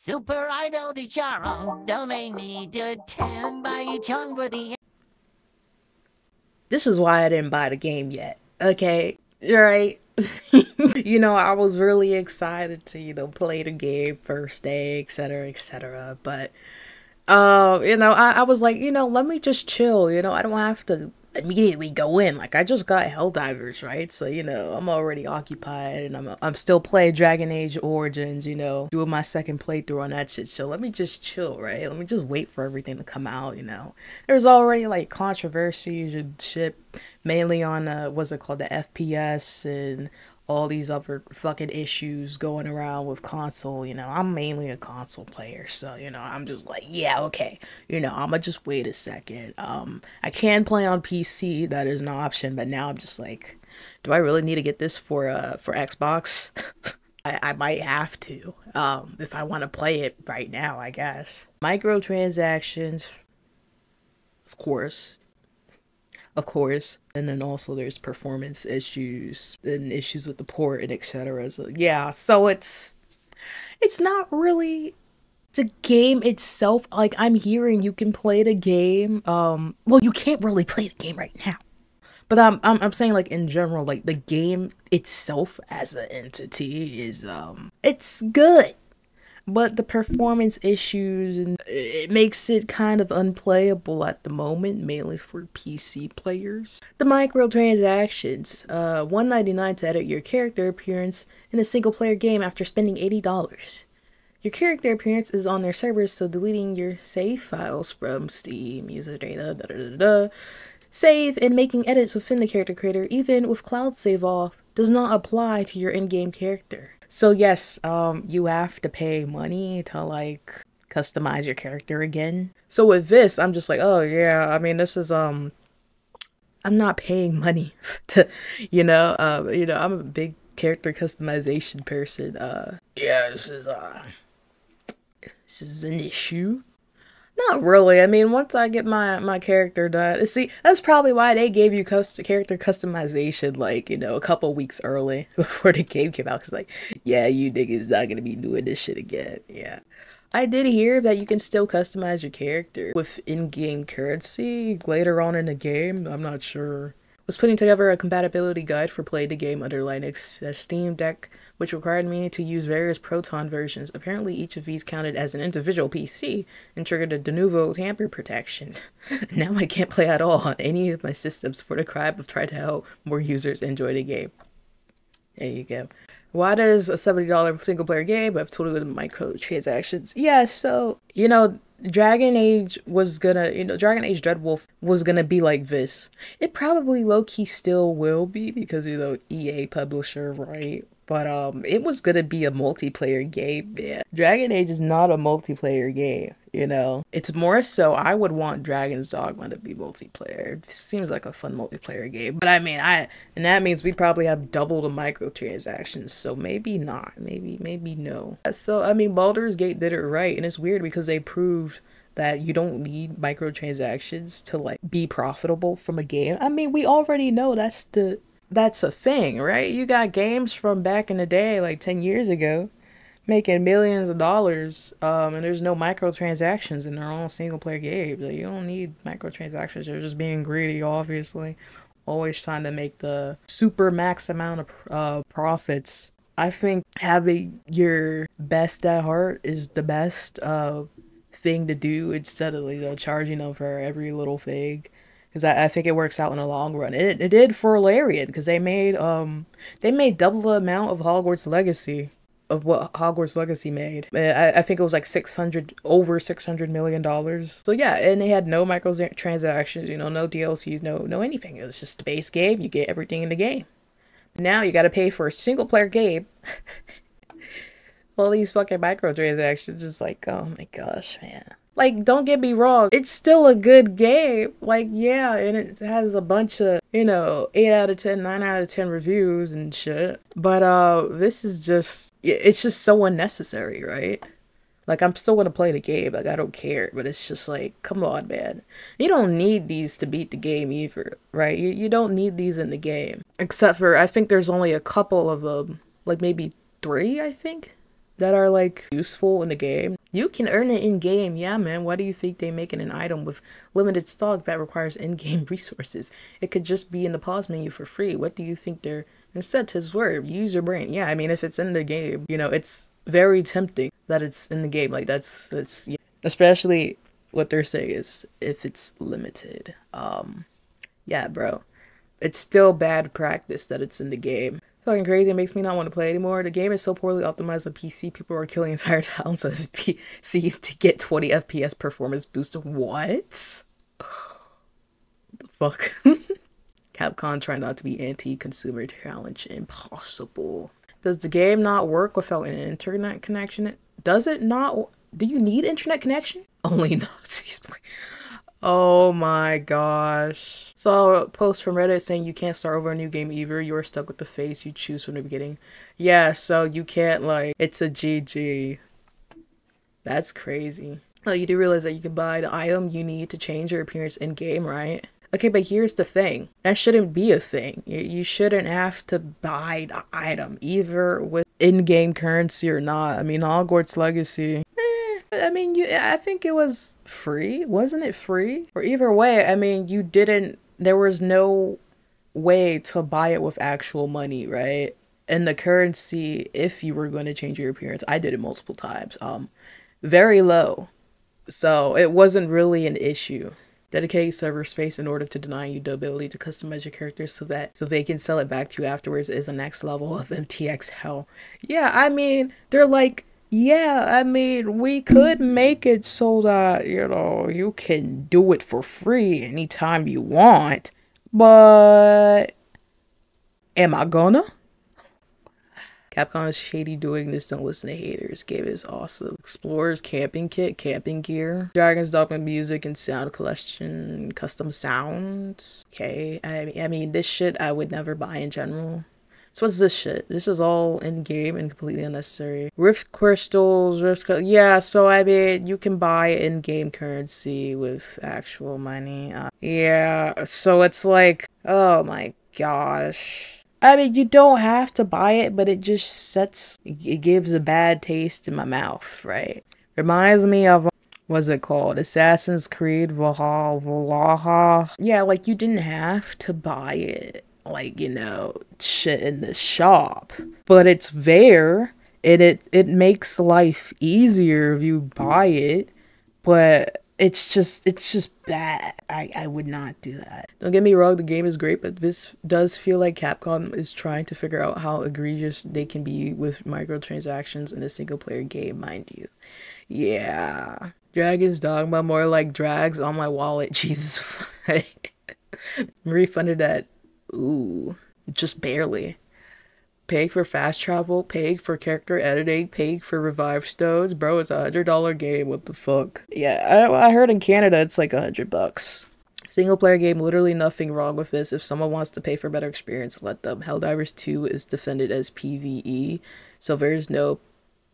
Super Idol di Charo, donated 10 by each for the. This is why I didn't buy the game yet. Okay, right? I was really excited to, play the game first day, etc., etc. But I was like, let me just chill. I don't have to immediately go in. Like, I just got Helldivers, right? So, I'm already occupied, and I'm still playing Dragon Age Origins, doing my second playthrough on that shit. So let me just chill, right? Let me just wait for everything to come out. There's already, like, controversies and shit, mainly on, what's it called, the FPS and all these other fucking issues going around with console. I'm mainly a console player, so I'm just like, yeah, okay, I'ma just wait a second. I can play on PC, that is an option, but now I'm just like, do I really need to get this for Xbox? I might have to, if I want to play it right now, I guess. Microtransactions, of course, and then also there's performance issues and issues with the port and etc. So yeah, so it's not really the game itself. Like, I'm hearing you can play the game, well, you can't really play the game right now, but I'm saying, like, in general, like, the game itself as an entity is it's good, but the performance issues, and it makes it kind of unplayable at the moment, mainly for PC players. The microtransactions, $1.99 to edit your character appearance in a single player game after spending $80. Your character appearance is on their servers, so deleting your save files from Steam, user data, save and making edits within the character creator, even with cloud save off, does not apply to your in-game character. So yes, you have to pay money to, like, customize your character again. So with this, I'm just like, oh yeah, I mean, this is, I'm not paying money to, I'm a big character customization person. Yeah, this is an issue. Not really. I mean, once I get my character done, see, that's probably why they gave you character customization, like, a couple weeks early before the game came out. Cause like, yeah, you niggas not gonna be doing this shit again. Yeah. I did hear that you can still customize your character with in-game currency later on in the game. I'm not sure. Was putting together a compatibility guide for play the game under Linux, a Steam Deck, which required me to use various Proton versions. Apparently each of these counted as an individual PC and triggered a de novo tamper protection. Now I can't play at all on any of my systems for the crime of trying to help more users enjoy the game. There you go. Why does a $70 single player game have totally microtransactions? Yeah, so, Dragon Age was gonna, Dragon Age Dreadwolf was gonna be like this. It probably low-key still will be because, EA publisher, right? But, it was gonna be a multiplayer game, man. Dragon Age is not a multiplayer game, It's more so, I would want Dragon's Dogma to be multiplayer. It seems like a fun multiplayer game. But I mean, and that means we probably have double the microtransactions, so maybe not. Maybe no. So, I mean, Baldur's Gate did it right, and it's weird because they proved that you don't need microtransactions to, like, be profitable from a game. I mean, we already know that's a thing, right? You got games from back in the day, like 10 years ago, making millions of dollars, and there's no microtransactions in their own single player games. Like, you don't need microtransactions. You're just being greedy, obviously. Always trying to make the super max amount of profits. I think having your best at heart is the best thing to do instead of, charging them for every little thing. Because I think it works out in the long run. It did for Larian, because they made double the amount of Hogwarts Legacy, of what Hogwarts Legacy made. I think it was like over $600 million. So yeah, and they had no microtransactions, no DLCs, no anything. It was just the base game. You get everything in the game. Now you gotta pay for a single player game. All these fucking microtransactions, is like, oh my gosh, man. Like, don't get me wrong, it's still a good game. Like, yeah, and it has a bunch of, 8 out of 10, 9 out of 10 reviews and shit. But, this is just, it's just so unnecessary, right? Like, I'm still gonna play the game, like, I don't care, but it's just like, come on, man. You don't need these to beat the game either, right? You don't need these in the game. Except for, I think there's only a couple of them, like maybe 3, I think? that are like useful in the game. You can earn it in game, yeah man. Why do you think they making an item with limited stock that requires in-game resources? It could just be in the pause menu for free. What do you think their incentives were? Use your brain. Yeah, I mean, if it's in the game, you know, it's very tempting that it's in the game. Like that's yeah. Especially what they're saying is if it's limited. Yeah, bro. It's still bad practice that it's in the game. Fucking crazy. It makes me not want to play anymore. The game is so poorly optimized on PC. People are killing entire towns of PCs to get 20 FPS performance boost. What? What the fuck? Capcom try not to be anti-consumer challenge. Impossible. Does the game not work without an internet connection? Does it not? Do you need internet connection? Only Nazis. Oh my gosh. Saw a post from Reddit saying you can't start over a new game either. You are stuck with the face you choose from the beginning. Yeah, so you can't like, it's a GG. That's crazy. Oh, you do realize that you can buy the item you need to change your appearance in game, right? Okay, but here's the thing. That shouldn't be a thing. You shouldn't have to buy the item, either with in-game currency or not. I mean, Hogwarts Legacy. I mean, I think it was free. Wasn't it free? Or either way, I mean, there was no way to buy it with actual money, right? And the currency, if you were going to change your appearance, I did it multiple times, very low. So it wasn't really an issue. Dedicated server space in order to deny you the ability to customize your character so they can sell it back to you afterwards is the next level of MTX hell. Yeah, I mean, they're like, yeah, I mean, we could make it so that, you know, you can do it for free anytime you want, but am I gonna? Capcom is shady doing this, don't listen to haters. Game is awesome. Explorer's camping kit, camping gear. Dragon's Dogma music and sound collection, custom sounds. Okay, I mean, this shit I would never buy in general. So what's this shit? This is all in-game and completely unnecessary. Rift crystals, yeah, so I mean, you can buy in-game currency with actual money. Yeah, so it's like, oh my gosh. I mean, you don't have to buy it, but it just it gives a bad taste in my mouth, right? Reminds me of, what's it called? Assassin's Creed Valhalla. Yeah, like, you didn't have to buy it, like, you know, shit in the shop. But it's there, and it makes life easier if you buy it, but it's just bad. I would not do that. Don't get me wrong, the game is great, but this does feel like Capcom is trying to figure out how egregious they can be with microtransactions in a single player game, mind you. Yeah. Dragon's Dogma, more like drags on my wallet. Jesus. Refunded that. Ooh. Just barely. Paying for fast travel, paying for character editing, paying for revive stones. Bro, it's $100 game. What the fuck? Yeah, I heard in Canada it's like $100. Single player game, literally nothing wrong with this. If someone wants to pay for a better experience, let them. Helldivers 2 is defended as PvE, so there's no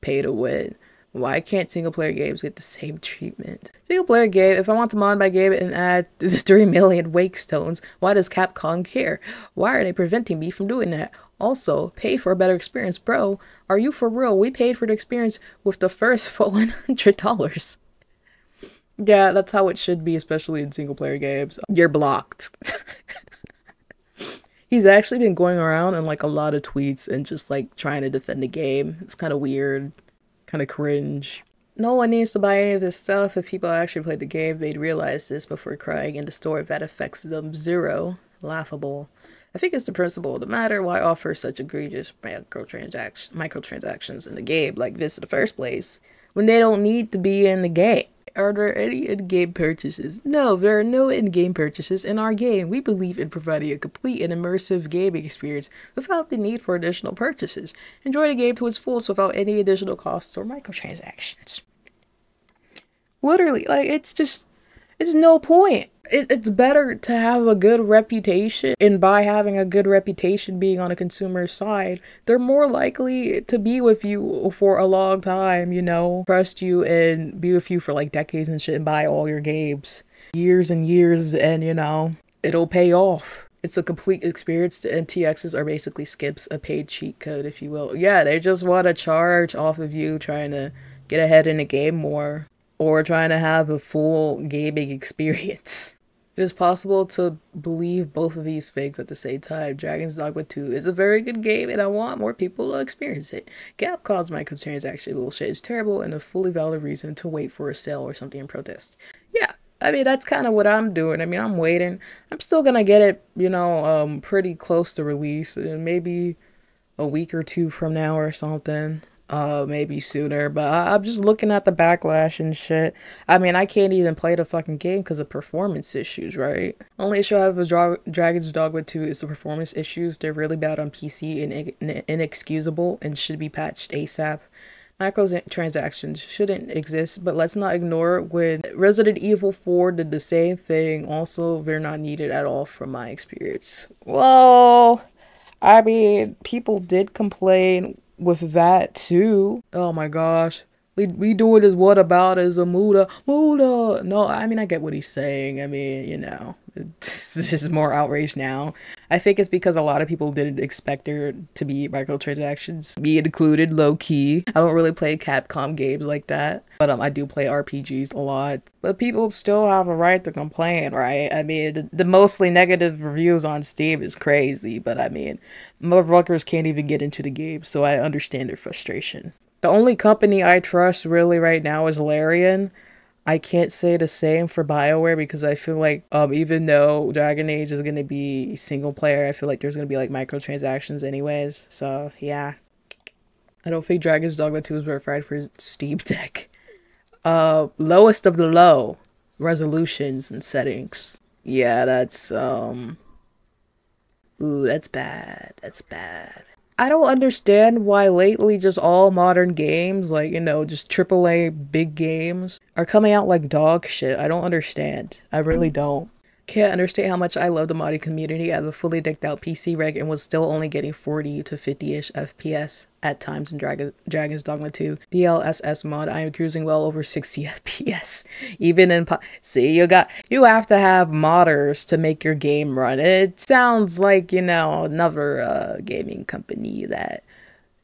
pay to win. Why can't single player games get the same treatment? Single player game, if I want to mod my game and add 3 million wake stones, why does Capcom care? Why are they preventing me from doing that? Also, pay for a better experience. Bro, are you for real? We paid for the experience with the first $100. Yeah, that's how it should be, especially in single player games. You're blocked. He's actually been going around in like a lot of tweets and just like trying to defend the game. It's kind of weird. Kind of cringe. No one needs to buy any of this stuff. If people actually played the game, they'd realize this before crying in the store. That affects them zero. Laughable. I think it's the principle of the matter. Why offer such egregious microtransactions in the game like this in the first place when they don't need to be in the game? Are there any in-game purchases? No, there are no in-game purchases in our game. We believe in providing a complete and immersive gaming experience without the need for additional purchases. Enjoy the game to its fullest without any additional costs or microtransactions. Literally, like, it's no point. It's better to have a good reputation, and by having a good reputation being on a consumer side, they're more likely to be with you for a long time, you know, trust you and be with you for like decades and shit and buy all your games. Years and years, and you know, it'll pay off. It's a complete experience. The MTXs are basically skips, a paid cheat code, if you will. Yeah, they just want to charge off of you trying to get ahead in the game more, or trying to have a full gaming experience. It is possible to believe both of these things at the same time. Dragon's Dogma 2 is a very good game, and I want more people to experience it. Capcom's microtransaction bullshit is terrible and a fully valid reason to wait for a sale or something in protest. Yeah, I mean, that's kind of what I'm doing. I mean, I'm waiting. I'm still gonna get it, pretty close to release, and maybe a week or two from now or something. Maybe sooner, but I'm just looking at the backlash and shit. I mean, I can't even play the fucking game because of performance issues, right? Only issue I have with Dragon's Dogma 2 is the performance issues. They're really bad on PC and inexcusable and should be patched ASAP. Microtransactions shouldn't exist, but let's not ignore when Resident Evil 4 did the same thing. Also, they're not needed at all from my experience. Well, I mean, people did complain with that too. Oh my gosh. We do it as what about as a Muda. No, I mean, I get what he's saying. I mean, it's just more outrage now. I think it's because a lot of people didn't expect there to be microtransactions, me included, low key. I don't really play Capcom games like that, but I do play RPGs a lot. But people still have a right to complain, right? I mean, the mostly negative reviews on Steam is crazy, but I mean, motherfuckers can't even get into the game, so I understand their frustration. The only company I trust really right now is Larian. I can't say the same for BioWare because I feel like even though Dragon Age is going to be single player, I feel like there's going to be like microtransactions anyways. So yeah. I don't think Dragon's Dogma 2 is verified for Steam Deck. Lowest of the low resolutions and settings. Yeah, that's ooh, that's bad. That's bad. I don't understand why lately just all modern games, like, just AAA big games, are coming out like dog shit. I don't understand. I really don't. Can't understand how much I love the modding community. I have a fully decked out PC rig and was still only getting 40 to 50-ish FPS at times in Dragon's Dogma 2. DLSS mod, I am cruising well over 60 FPS. Even in see, you have to have modders to make your game run. It sounds like, another gaming company that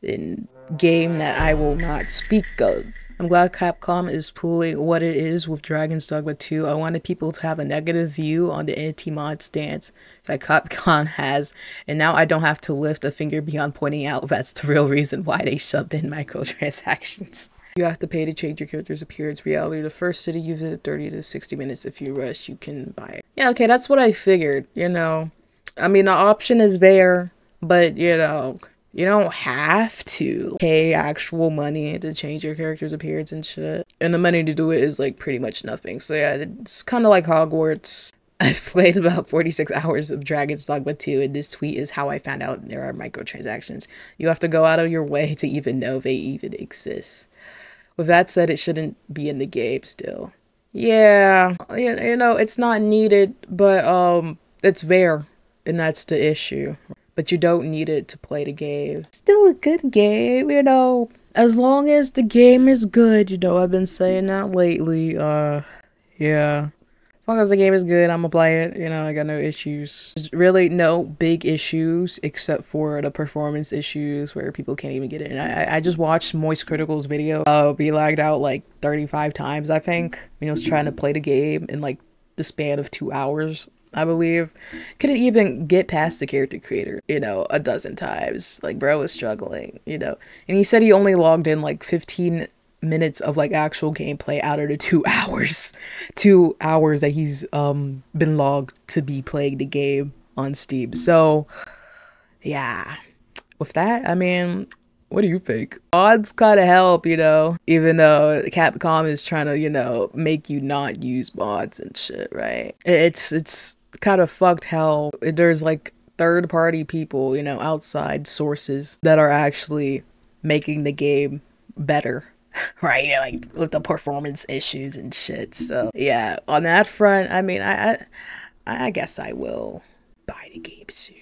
in game that I will not speak of. I'm glad Capcom is pulling what it is with Dragon's Dogma 2. I wanted people to have a negative view on the anti-mod stance that Capcom has, and now I don't have to lift a finger beyond pointing out that's the real reason why they shoved in microtransactions. You have to pay to change your character's appearance. Reality, the first city you visit 30 to 60 minutes. If you rush, you can buy it. Yeah, okay, that's what I figured, I mean, the option is there, but, you don't have to pay actual money to change your character's appearance and shit. And the money to do it is like pretty much nothing. So yeah, it's kind of like Hogwarts. I've played about 46 hours of Dragon's Dogma 2, and this tweet is how I found out there are microtransactions. You have to go out of your way to even know they even exist. With that said, it shouldn't be in the game still. Yeah, it's not needed, but it's there, and that's the issue. But you don't need it to play the game. Still a good game, as long as the game is good, I've been saying that lately. Yeah. As long as the game is good, I'm gonna play it. I got no issues. There's really no big issues except for the performance issues where people can't even get it. And I just watched Moist Critical's video. Be lagged out like 35 times, I think. Trying to play the game in like the span of 2 hours. I believe. Couldn't even get past the character creator, a dozen times. Like, bro was struggling, And he said he only logged in like 15 minutes of like actual gameplay out of the 2 hours. 2 hours that he's been logged to be playing the game on Steam. So, yeah. With that, I mean, what do you think? Mods kind of help, even though Capcom is trying to, make you not use mods and shit, right? It's kind of fucked how there's like third-party people, outside sources that are actually making the game better, right? Like with the performance issues and shit. So yeah, on that front, I mean, I guess I will buy the game soon.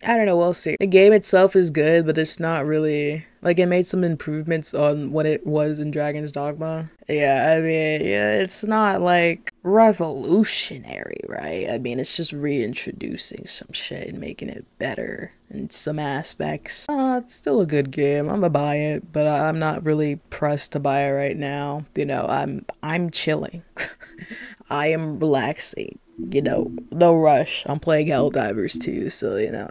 I don't know, we'll see. The game itself is good, but it's not really, like, it made some improvements on what it was in Dragon's Dogma. Yeah, I mean, yeah, it's not, like, revolutionary, right? I mean, it's just reintroducing some shit and making it better in some aspects. It's still a good game. I'm gonna buy it, but I'm not really pressed to buy it right now. You know, I'm chilling. I am relaxing. You know, no rush. I'm playing Helldivers too, so you know,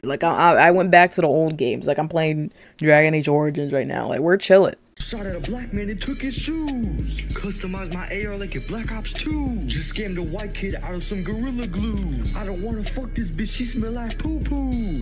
I went back to the old games. Like I'm playing Dragon Age Origins right now. Like we're chilling. Shot at a black man and took his shoes. Customized my AR like a Black Ops 2. Just scammed a white kid out of some Gorilla Glue. I don't wanna fuck this bitch, she smell like poo poo.